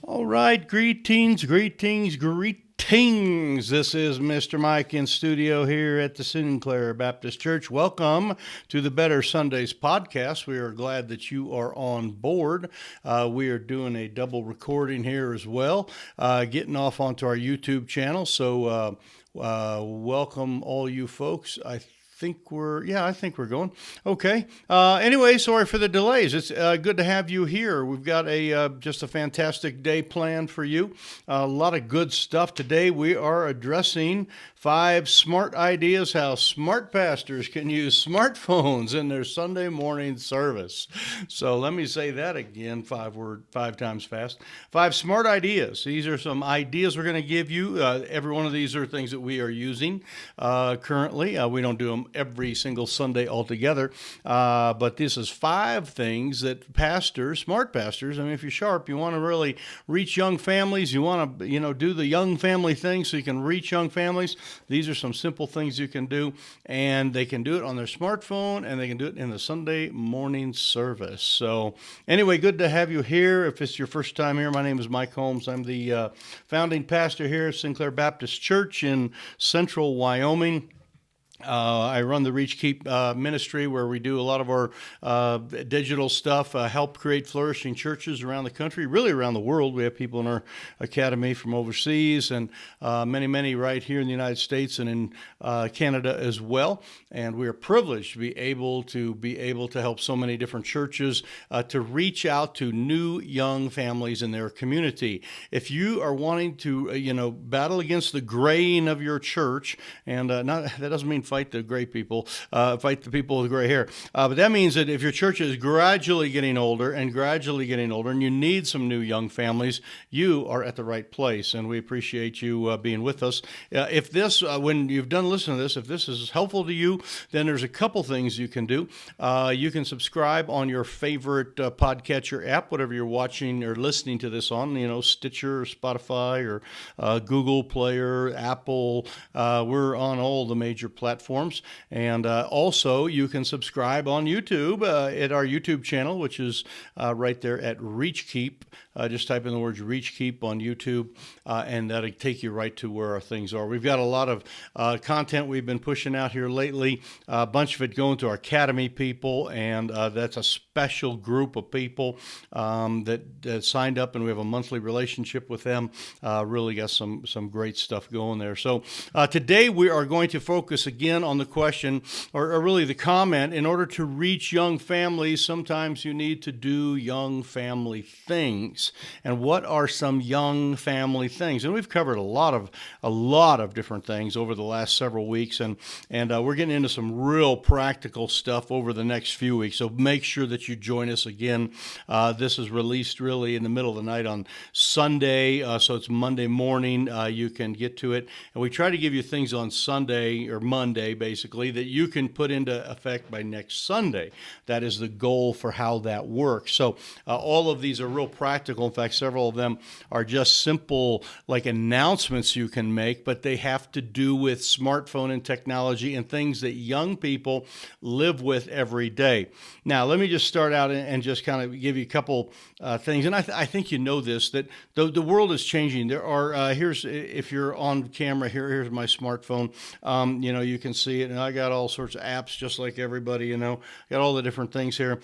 All right, greetings. This is Mr. Mike in studio here at the Sinclair Baptist Church. Welcome to the Better Sundays podcast. We are glad that you are on board. We are doing a double recording here as well, getting off onto our YouTube channel. So welcome all you folks. I think we're going. Okay. Anyway, sorry for the delays. It's good to have you here. We've got just a fantastic day planned for you. A lot of good stuff today. We are addressing 5 smart ideas how smart pastors can use smartphones in their Sunday morning service. So let me say that again, 5 times fast. 5 smart ideas. These are some ideas we're going to give you. Every one of these are things that we are using currently. We don't do them every single Sunday altogether. But this is 5 things that smart pastors, I mean, if you're sharp, you want to really reach young families, you want to, do the young family thing so you can reach young families. These are some simple things you can do, and they can do it on their smartphone, and they can do it in the Sunday morning service. So anyway, good to have you here. If it's your first time here, my name is Mike Holmes. I'm the founding pastor here at Sinclair Baptist Church in central Wyoming. I run the Reachkeep ministry, where we do a lot of our digital stuff, help create flourishing churches around the country, really around the world. We have people in our academy from overseas, and many right here in the United States and in Canada as well. And we are privileged to be able to help so many different churches to reach out to new young families in their community. If you are wanting to battle against the graying of your church, and that doesn't mean fight the gray people, fight the people with gray hair. But that means that if your church is gradually getting older, and you need some new young families, you are at the right place. And we appreciate you being with us. If this, when you've done listening to this, if this is helpful to you, then there's a couple things you can do. You can subscribe on your favorite podcatcher app, whatever you're watching or listening to this on, Stitcher, or Spotify, or Google Player, Apple. We're on all the major platforms. And also, you can subscribe on YouTube at our YouTube channel, which is right there at Reachkeep. Just type in the words Reachkeep on YouTube, and that'll take you right to where our things are. We've got a lot of content we've been pushing out here lately, a bunch of it going to our academy people, and that's a special group of people that signed up, and we have a monthly relationship with them. Really got some great stuff going there. So today we are going to focus again on the question, or really the comment: in order to reach young families, sometimes you need to do young family things. And what are some young family things? And we've covered a lot of different things over the last several weeks, and we're getting into some real practical stuff over the next few weeks. So make sure that you join us again. This is released really in the middle of the night on Sunday, so it's Monday morning. You can get to it, and we try to give you things on Sunday or Monday, basically, that you can put into effect by next Sunday. That is the goal for how that works. So all of these are real practical. In fact, several of them are just simple, like announcements you can make, but they have to do with smartphone and technology and things that young people live with every day. Now, let me just start out and just kind of give you a couple things. And I think you know this, that the world is changing. There are, if you're on camera, here's my smartphone. You can see it, and I got all sorts of apps just like everybody, got all the different things here.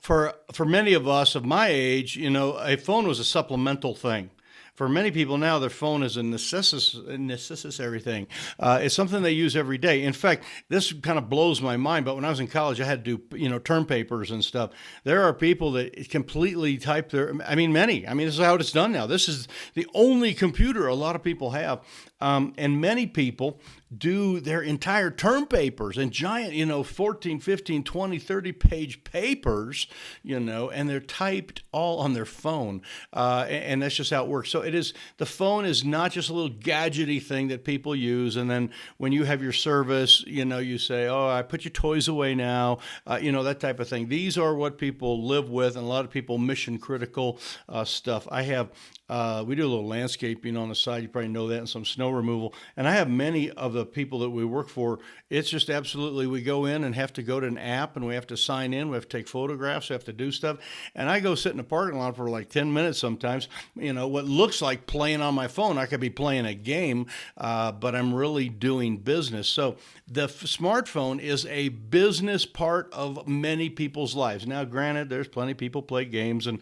For many of us of my age, a phone was a supplemental thing. For many people now, their phone is a necessary thing. It's something they use every day. In fact, this kind of blows my mind, but when I was in college, I had to do, term papers and stuff. There are people that completely type many. This is how it's done now. This is the only computer a lot of people have. And many people do their entire term papers and giant, 14, 15, 20, 30 page papers, and they're typed all on their phone. And that's just how it works. So the phone is not just a little gadgety thing that people use. And then when you have your service, you say, oh, I put your toys away now, that type of thing. These are what people live with, and a lot of people mission critical stuff. We do a little landscaping on the side. You probably know that, and some snow removal. And I have many of the people that we work for, it's just absolutely, we go in and have to go to an app and we have to sign in, we have to take photographs, we have to do stuff. And I go sit in the parking lot for like 10 minutes sometimes, what looks like playing on my phone. I could be playing a game, but I'm really doing business. So the smartphone is a business part of many people's lives. Now, granted, there's plenty of people play games and,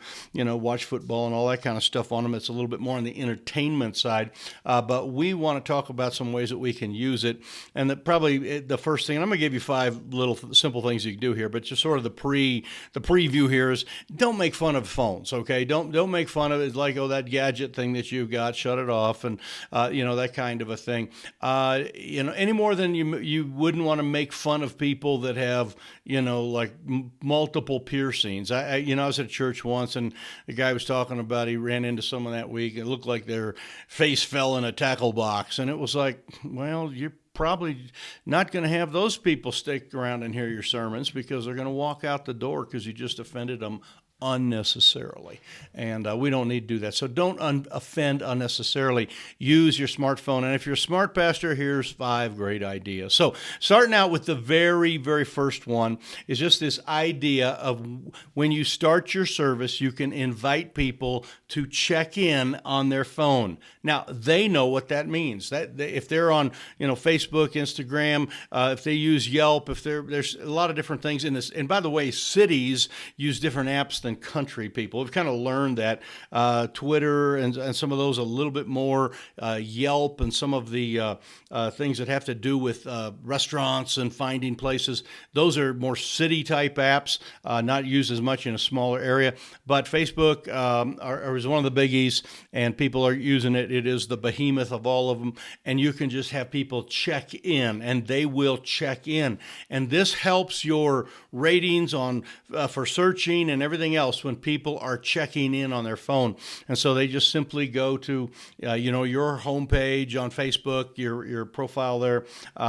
watch football and all that kind of stuff on them. It's a little bit more on the entertainment side, but we want to talk about some ways that we can use it. And that probably the first thing, and I'm going to give you 5 little simple things you can do here, but just sort of the preview here is don't make fun of phones, okay? Don't make fun of it. It's like, oh, that gadget thing that you've got, shut it off, and that kind of a thing. Any more than you wouldn't want to make fun of people that have like multiple piercings. I was at church once, and the guy was talking about he ran into someone that week. It looked like their face fell in a tackle box, and it was like, well, you're probably not going to have those people stick around and hear your sermons because they're going to walk out the door because you just offended them unnecessarily. And we don't need to do that. So don't offend unnecessarily. Use your smartphone. And if you're a smart pastor, here's 5 great ideas. So starting out with the very, very first one is just this idea of when you start your service, you can invite people to check in on their phone. Now, they know what that means. That if they're on, Facebook, Instagram, if they use Yelp, there's a lot of different things in this. And by the way, cities use different apps than country people. We've kind of learned that Twitter and some of those a little bit more, Yelp and some of the things that have to do with restaurants and finding places. Those are more city type apps, not used as much in a smaller area. But Facebook is one of the biggies, and people are using it. It is the behemoth of all of them, and you can just have people check in, and they will check in. And this helps your ratings on for searching and everything else when people are checking in on their phone. And so they just simply go to your homepage on Facebook, your profile there,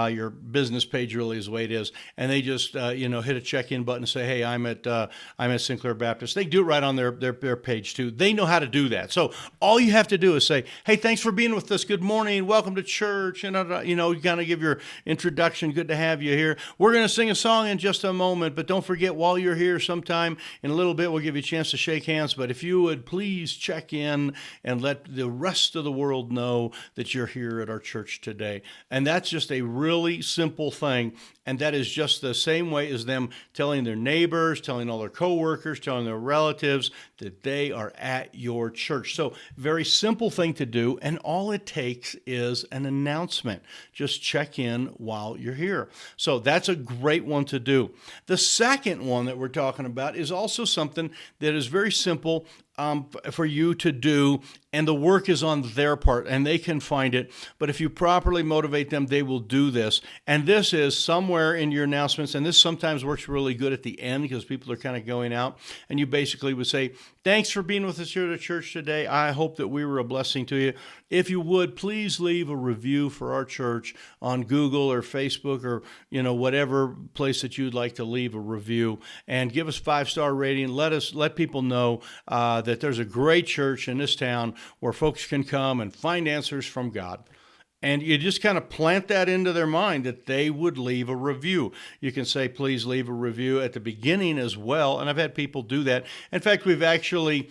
your business page really is the way it is, and they just hit a check-in button and say, hey, I'm at Sinclair Baptist. They do it right on their page too. They know how to do that. So all you have to do is say, hey, thanks for being with us. Good morning. Welcome to church. And you kind of give your introduction. Good to have you here. We're going to sing a song in just a moment, but don't forget, while you're here sometime in a little bit, we'll give you a chance to shake hands. But if you would please check in and let the rest of the world know that you're here at our church today. And that's just a really simple thing. And that is just the same way as them telling their neighbors, telling all their coworkers, telling their relatives that they are at your church. So very simple thing to do. And all it takes is an announcement. Just check in while you're here. So that's a great one to do. The second one that we're talking about is also something that is very simple for you to do, and the work is on their part, and they can find it. But if you properly motivate them, they will do this. And this is somewhere in your announcements, and this sometimes works really good at the end because people are kind of going out, and you basically would say, thanks for being with us here at church today. I hope that we were a blessing to you. If you would, please leave a review for our church on Google or Facebook or, whatever place that you'd like to leave a review, and give us 5-star rating. Let people know that there's a great church in this town where folks can come and find answers from God. And you just kind of plant that into their mind that they would leave a review. You can say, please leave a review at the beginning as well. And I've had people do that. In fact, we've actually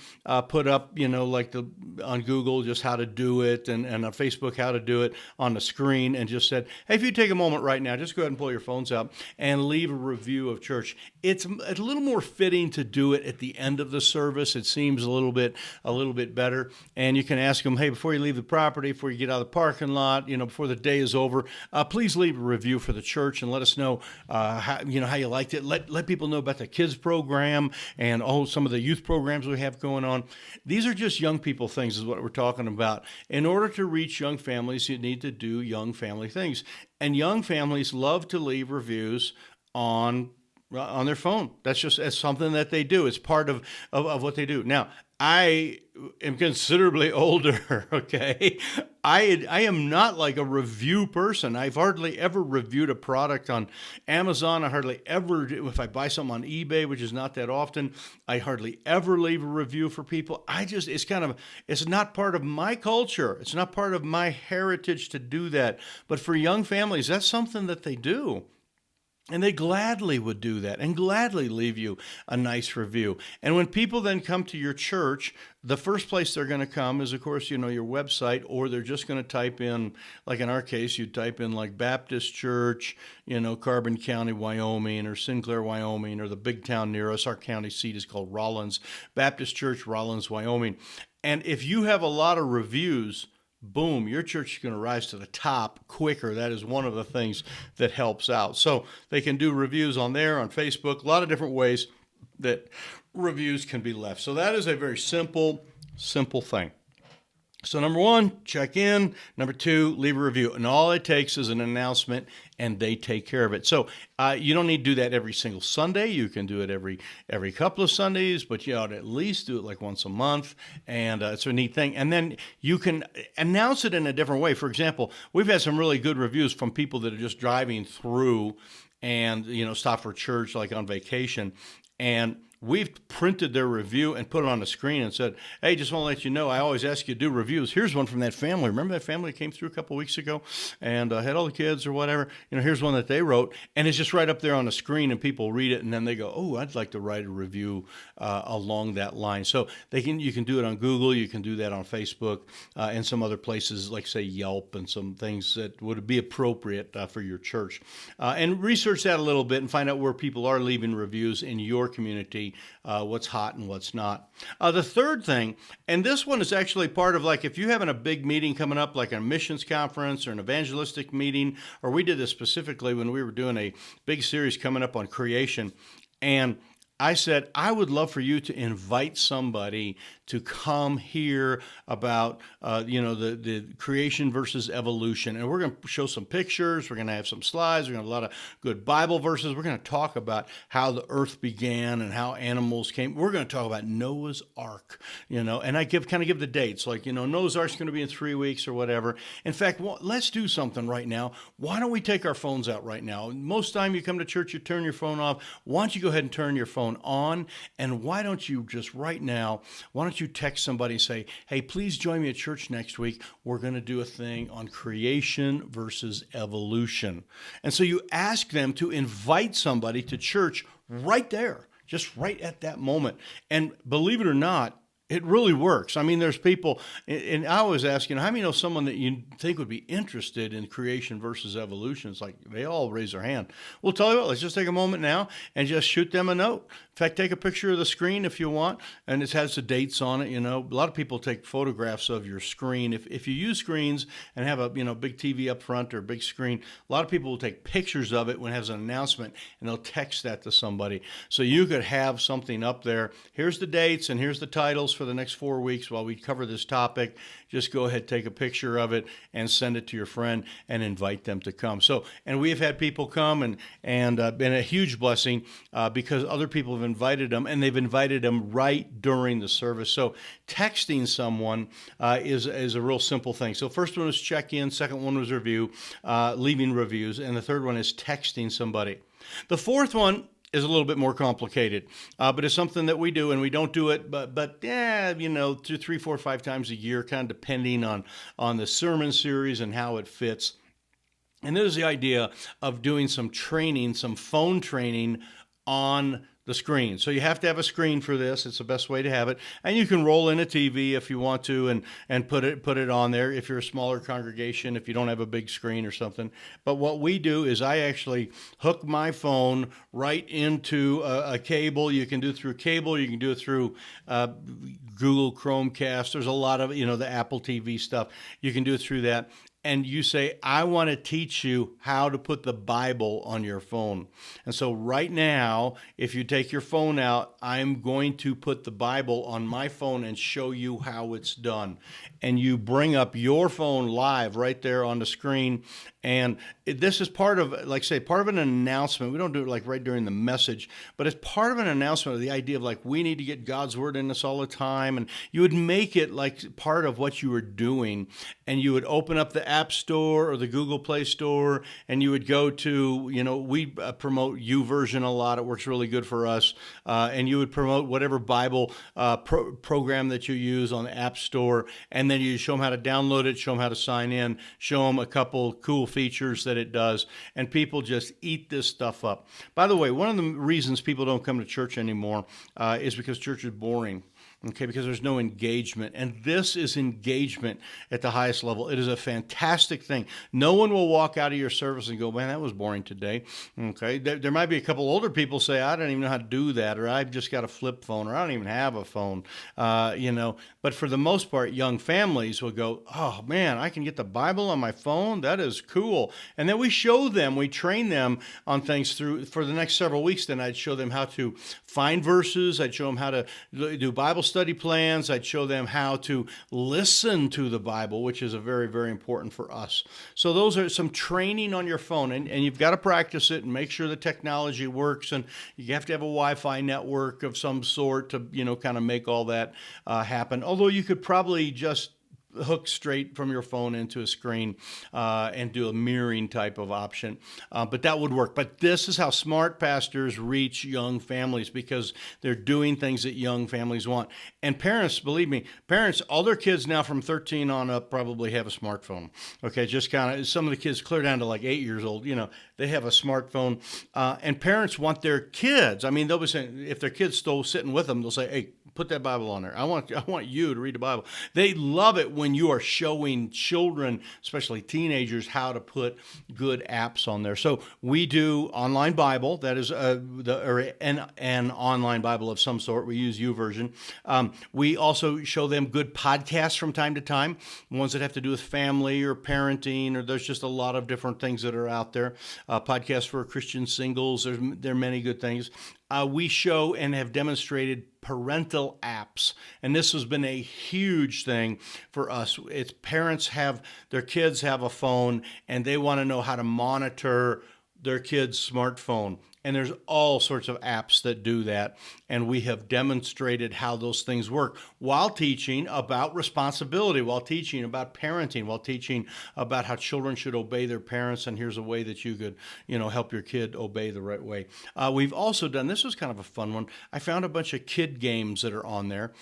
put up, on Google, just how to do it, and on Facebook, how to do it on the screen, and just said, hey, if you take a moment right now, just go ahead and pull your phones out and leave a review of church. It's a little more fitting to do it at the end of the service. It seems a little bbit better. And you can ask them, hey, before you leave the property, before you get out of the parking lot, before the day is over, please leave a review for the church and let us know how you liked it. Let people know about the kids program and some of the youth programs we have going on. These are just young people things is what we're talking about. In order to reach young families, you need to do young family things. And young families love to leave reviews on on their phone. That's something that they do. It's part of what they do. Now, I am considerably older, okay? I am not like a review person. I've hardly ever reviewed a product on Amazon. I hardly ever, if I buy something on eBay, which is not that often, I hardly ever leave a review for people. It's not part of my culture. It's not part of my heritage to do that. But for young families, that's something that they do. And they gladly would do that and gladly leave you a nice review. And when people then come to your church, the first place they're going to come is, of course, your website, or they're just going to type in, like in our case, you type in like Baptist Church, Carbon County, Wyoming, or Sinclair, Wyoming, or the big town near us. Our county seat is called Rollins, Baptist Church, Rollins, Wyoming. And if you have a lot of reviews, boom, your church is going to rise to the top quicker. That is one of the things that helps out. So they can do reviews on there, on Facebook, a lot of different ways that reviews can be left. So that is a very simple thing. So number one, check in. Number two, leave a review. And all it takes is an announcement, and they take care of it. So you don't need to do that every single Sunday. You can do it every couple of Sundays, but you ought to at least do it like once a month. And it's a neat thing. And then you can announce it in a different way. For example, we've had some really good reviews from people that are just driving through and, stop for church like on vacation. And we've printed their review and put it on the screen and said, hey, just want to let you know, I always ask you to do reviews. Here's one from that family. Remember that family that came through a couple of weeks ago and had all the kids or whatever? Here's one that they wrote. And it's just right up there on the screen, and people read it, and then they go, oh, I'd like to write a review along that line. So you can do it on Google. You can do that on Facebook and some other places like, say, Yelp and some things that would be appropriate for your church. And research that a little bit and find out where people are leaving reviews in your community, what's hot and what's not. The third thing, and this one is actually part of, like, if you're having a big meeting coming up, like a missions conference or an evangelistic meeting, or we did this specifically when we were doing a big series coming up on creation, and I said, I would love for you to invite somebody to come hear about, the creation versus evolution. And we're going to show some pictures. We're going to have some slides. We're going to have a lot of good Bible verses. We're going to talk about how the earth began and how animals came. We're going to talk about Noah's Ark, and I give the dates. Like, Noah's Ark's going to be in 3 weeks or whatever. In fact, let's do something right now. Why don't we take our phones out right now? Most time you come to church, you turn your phone off. Why don't you go ahead and turn your phone on? And why don't you just right now, why don't you text somebody and say, hey, please join me at church next week. We're going to do a thing on creation versus evolution. And so you ask them to invite somebody to church right there, just right at that moment. And believe it or not, it really works. I mean, there's people, and I always ask, how many know someone that you think would be interested in creation versus evolution? It's like they all raise their hand. We'll tell you what, let's just take a moment now and just shoot them a note. In fact, take a picture of the screen if you want, and it has the dates on it. A lot of people take photographs of your screen. If you use screens and have a big TV up front or a big screen, a lot of people will take pictures of it when it has an announcement, and they'll text that to somebody. So you could have something up there. Here's the dates and here's the titles for the next 4 weeks while we cover this topic. Just go ahead, take a picture of it, and send it to your friend and invite them to come. So, and we have had people come and been a huge blessing because other people have invited them, and they've invited them right during the service. So texting someone is a real simple thing. So first one was check in, second one was review, leaving reviews, and the third one is texting somebody. The fourth one is a little bit more complicated, but it's something that we do, and we don't do it, but 2, 3, 4, 5 times a year, kind of depending on the sermon series and how it fits. And there's the idea of doing some training, some phone training on the screen. So you have to have a screen for this. It's the best way to have it. And you can roll in a TV if you want to and put it on there if you're a smaller congregation, if you don't have a big screen or something. But what we do is I actually hook my phone right into a cable. You can do it through cable. You can do it through Google Chromecast. There's a lot of, the Apple TV stuff. You can do it through that. And you say, I want to teach you how to put the Bible on your phone. And so right now, if you take your phone out, I'm going to put the Bible on my phone and show you how it's done. And you bring up your phone live right there on the screen, And this is part of, like say, part of an announcement. We don't do it like right during the message, but it's part of an announcement of the idea of like, we need to get God's word in us all the time. And you would make it like part of what you were doing. And you would open up the App Store or the Google Play Store, and you would go to, we promote YouVersion a lot. It works really good for us. And you would promote whatever Bible program that you use on the App Store. And then you show them how to download it, show them how to sign in, show them a couple cool features that it does. And people just eat this stuff up. By the way, one of the reasons people don't come to church anymore is because church is boring. Okay, because there's no engagement. And this is engagement at the highest level. It is a fantastic thing. No one will walk out of your service and go, man, that was boring today. Okay, there might be a couple older people say, I don't even know how to do that, or I've just got a flip phone, or I don't even have a phone, But for the most part, young families will go, oh, man, I can get the Bible on my phone? That is cool. And then we show them, we train them on things for the next several weeks. Then I'd show them how to find verses. I'd show them how to do Bible study plans. I'd show them how to listen to the Bible, which is a very, very important for us. So those are some training on your phone, and you've got to practice it and make sure the technology works, and you have to have a Wi-Fi network of some sort to, kind of make all that happen. Although you could probably just hook straight from your phone into a screen and do a mirroring type of option. But that would work. But this is how smart pastors reach young families, because they're doing things that young families want. And parents, believe me, all their kids now from 13 on up probably have a smartphone. Okay, just kind of, some of the kids clear down to like 8 years old, they have a smartphone. And parents want their kids, they'll be saying, if their kid's still sitting with them, they'll say, hey, put that Bible on there. I want you to read the Bible. They love it when you are showing children, especially teenagers, how to put good apps on there. So we do online Bible. That is an online Bible of some sort. We use YouVersion. We also show them good podcasts from time to time, ones that have to do with family or parenting, or there's just a lot of different things that are out there. Podcasts for Christian singles. There are many good things. We show and have demonstrated parental apps, and this has been a huge thing for us. It's parents their kids have a phone, and they want to know how to monitor their kid's smartphone. And there's all sorts of apps that do that. And we have demonstrated how those things work while teaching about responsibility, while teaching about parenting, while teaching about how children should obey their parents. And here's a way that you could, help your kid obey the right way. We've also done, this was kind of a fun one. I found a bunch of kid games that are on there.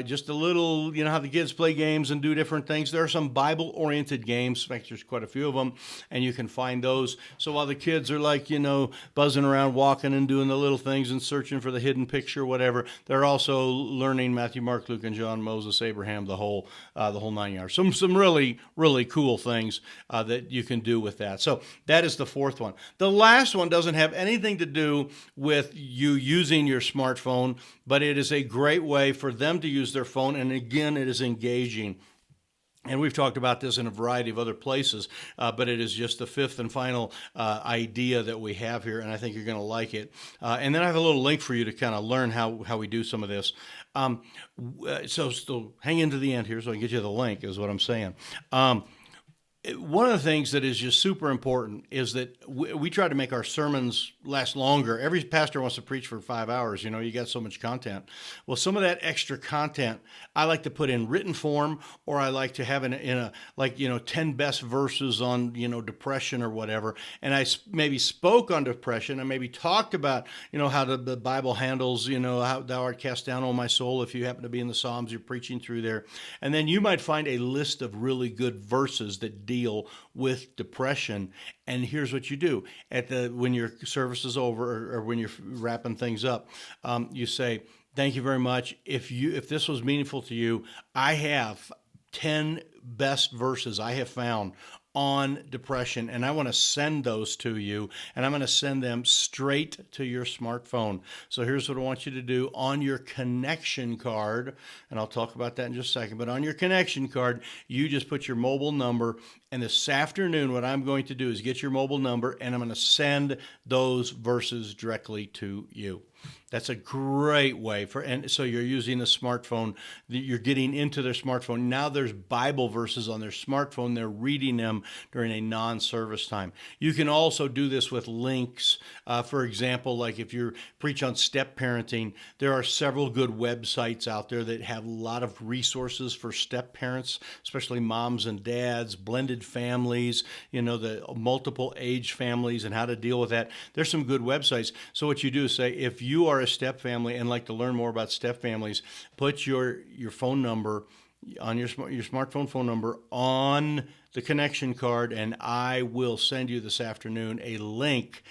Just a little, how the kids play games and do different things. There are some Bible-oriented games. In fact, there's quite a few of them. And you can find those. So while the kids are like, buzzing around, walking and doing the little things and searching for the hidden picture, whatever, they're also learning Matthew, Mark, Luke, and John, Moses, Abraham, the whole 9 yards. Some really, really cool things that you can do with that. So that is the fourth one. The last one doesn't have anything to do with you using your smartphone, but it is a great way for them to use their phone. And again, it is engaging. And we've talked about this in a variety of other places, but it is just the fifth and final idea that we have here, and I think you're going to like it. And then I have a little link for you to kind of learn how we do some of this. So hang into the end here so I can get you the link, is what I'm saying. One of the things that is just super important is that we try to make our sermons last longer. Every pastor wants to preach for 5 hours. You got so much content. Well, some of that extra content I like to put in written form, or I like to have in a 10 best verses on, depression or whatever. And I maybe spoke on depression. I maybe talked about, how the Bible handles, how thou art cast down, O my soul. If you happen to be in the Psalms, you're preaching through there. And then you might find a list of really good verses that deal with depression. And here's what you do when your service is over, or when you're wrapping things up, you say, thank you very much. If this was meaningful to you, I have 10 best verses I have found on depression, and I want to send those to you, and I'm going to send them straight to your smartphone. So here's what I want you to do on your connection card, and I'll talk about that in just a second, but on your connection card, you just put your mobile number, and this afternoon what I'm going to do is get your mobile number, and I'm going to send those verses directly to you. That's a great way and so you're using a smartphone, you're getting into their smartphone. Now there's Bible verses on their smartphone. They're reading them during a non-service time. You can also do this with links. For example, like if you preach on step parenting, there are several good websites out there that have a lot of resources for step parents, especially moms and dads, blended families, the multiple age families and how to deal with that. There's some good websites. So what you do is say, if you are a step family and like to learn more about step families, put your phone number on your smartphone phone number on the connection card, and I will send you this afternoon a link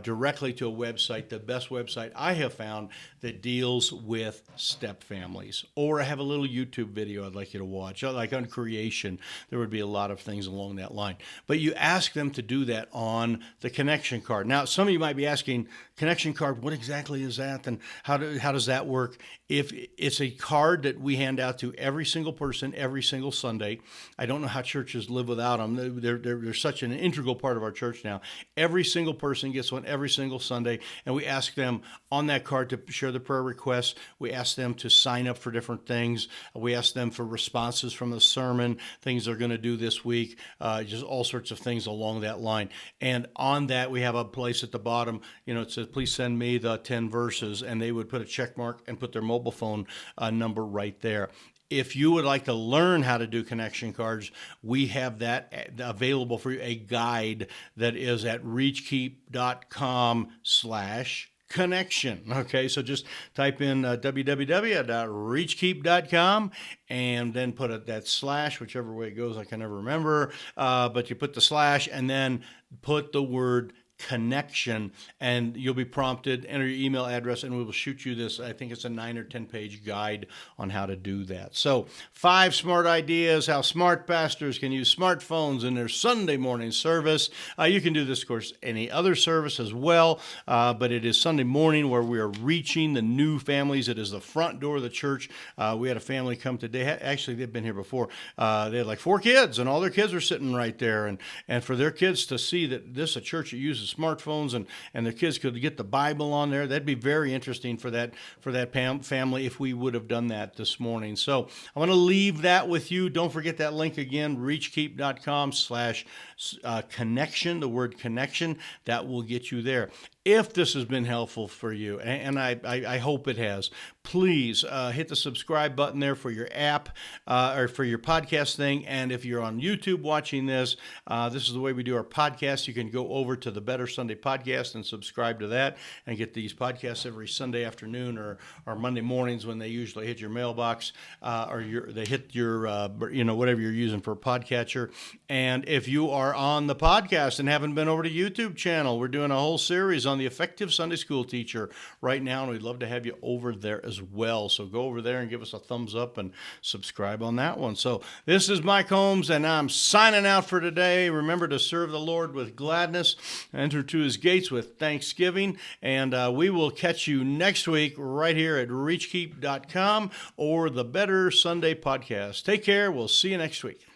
directly to a website, the best website I have found that deals with step families. Or I have a little YouTube video I'd like you to watch, like on creation. There would be a lot of things along that line. But you ask them to do that on the connection card. Now, some of you might be asking, connection card, what exactly is that, and how does that work? If it's a card that we hand out to every single person every single Sunday. I don't know how churches live without them. They're such an integral part of our church now. Every single person gets one every single Sunday, and we ask them on that card to share the prayer requests. We ask them to sign up for different things. We ask them for responses from the sermon, things they're going to do this week, just all sorts of things along that line. And on that, we have a place at the bottom, it says, please send me the 10 verses, and they would put a check mark and put their mobile phone number right there. If you would like to learn how to do connection cards, we have that available for you, a guide that is at reachkeep.com/connection. Okay, so just type in www.reachkeep.com and then put that slash, whichever way it goes, I can never remember, but you put the slash and then put the word connection, and you'll be prompted, enter your email address, and we will shoot you this. I think it's a 9 or 10 page guide on how to do that. So 5 smart ideas how smart pastors can use smartphones in their Sunday morning service. You can do this, of course, any other service as well, but it is Sunday morning where we are reaching the new families. It is the front door of the church. We had a family come today. Actually, they've been here before. They had like 4 kids, and all their kids were sitting right there. And for their kids to see that this is a church that uses smartphones and the kids could get the Bible on there, that'd be very interesting for that family if we would have done that this morning. So I want to leave that with you. Don't forget that link again, reachkeep.com/connection, the word connection. That will get you there. If this has been helpful for you, and I hope it has, please hit the subscribe button there for your app or for your podcast thing. And if you're on YouTube watching this, this is the way we do our podcast. You can go over to the Better Sunday podcast and subscribe to that and get these podcasts every Sunday afternoon or Monday mornings when they usually hit your mailbox or they hit your, whatever you're using for a podcatcher. And if you are on the podcast and haven't been over to YouTube channel, we're doing a whole series on the effective Sunday school teacher right now, and we'd love to have you over there as well. So go over there and give us a thumbs up and subscribe on that one. So this is Mike Holmes, and I'm signing out for today. Remember to serve the Lord with gladness, enter to his gates with thanksgiving, and we will catch you next week right here at reachkeep.com or the Better Sunday podcast. Take care. We'll see you next week.